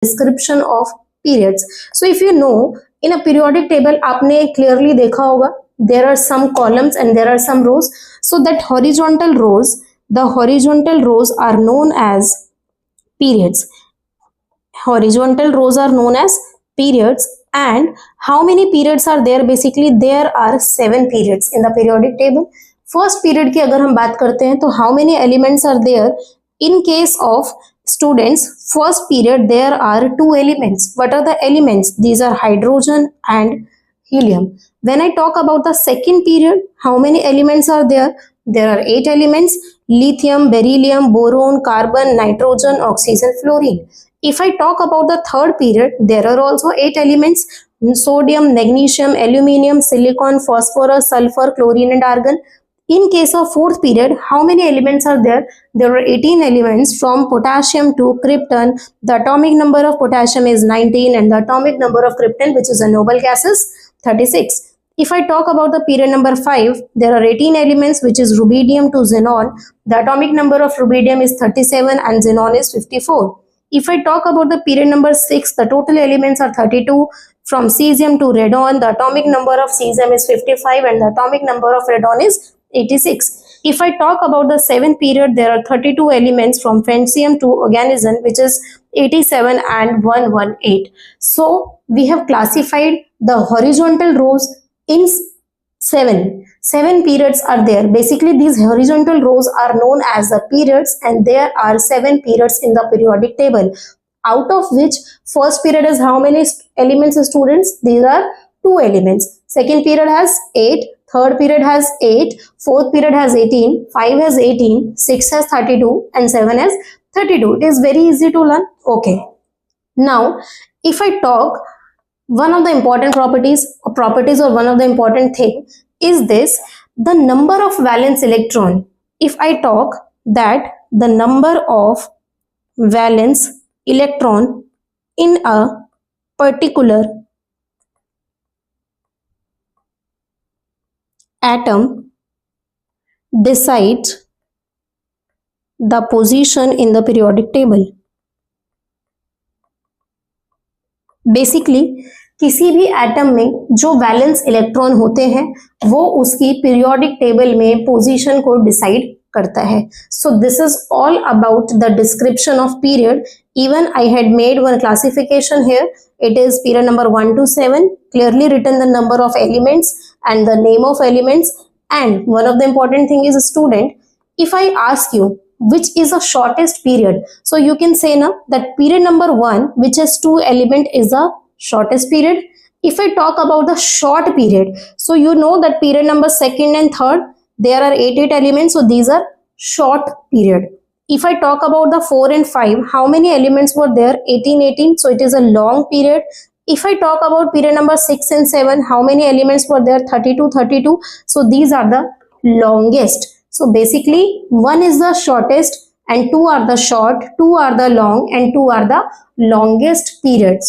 description of periods. So if you know, in a periodic table आपने clearly देखा होगा, there are some columns and there are some rows. So that horizontal rows, the horizontal rows are known as periods. Horizontal rows are known as periods. And how many periods are there? Basically there are 7 periods in the periodic table. First period की अगर हम बात करते हैं तो how many elements are there? In case of students, first period there are 2 elements. What are the elements? These are hydrogen and helium. When I talk about the second period, how many elements are there? There are 8 elements: lithium, beryllium, boron, carbon, nitrogen, oxygen, fluorine. If I talk about the third period, there are also 8 elements: sodium, magnesium, aluminium, silicon, phosphorus, sulfur, chlorine and argon. In case of fourth period, how many elements are there? There are 18 elements from potassium to krypton. The atomic number of potassium is 19 and the atomic number of krypton, which is a noble gas, is 36. If I talk about the period number 5, there are 18 elements, which is rubidium to xenon. The atomic number of rubidium is 37 and xenon is 54. If I talk about the period number 6, the total elements are 32. From cesium to radon, the atomic number of cesium is 55 and the atomic number of radon is 86. If I talk about the 7th period, there are 32 elements from francium to oganesson, which is 87 and 118. So we have classified the horizontal rows in 7 periods are there. Basically these horizontal rows are known as the periods, and there are 7 periods in the periodic table, out of which first period has how many elements, students? These are 2 elements. Second period has 8, third period has 8, fourth period has 18, 5 has 18, 6 has 32 and 7 has 32. It is very easy to learn. Okay. Now if I talk, one of the important properties or one of the important thing is this, the number of valence electron. If I talk that the number of valence electron in a particular atom decides the position in the periodic table. Basically किसी भी atom में जो valence electron होते हैं वो उसकी periodic table में position को डिसाइड करता है. So this is all about the description of period. Even I had made one classification here. It is period number 1 to 7, clearly written the number of elements and the name of elements. And one of the important thing is, a student, if I ask you which is the shortest period, so you can say now that period number 1, which has 2 elements, is the shortest period. If I talk about the short period, so you know that period number 2nd and 3rd, there are 8 elements, so these are short period. If I talk about the 4 and 5, how many elements were there? 18, so it is a long period. If I talk about period number 6 and 7, how many elements were there? 32, so these are the longest. So basically 1 is the shortest and 2 are the short, 2 are the long and 2 are the longest periods.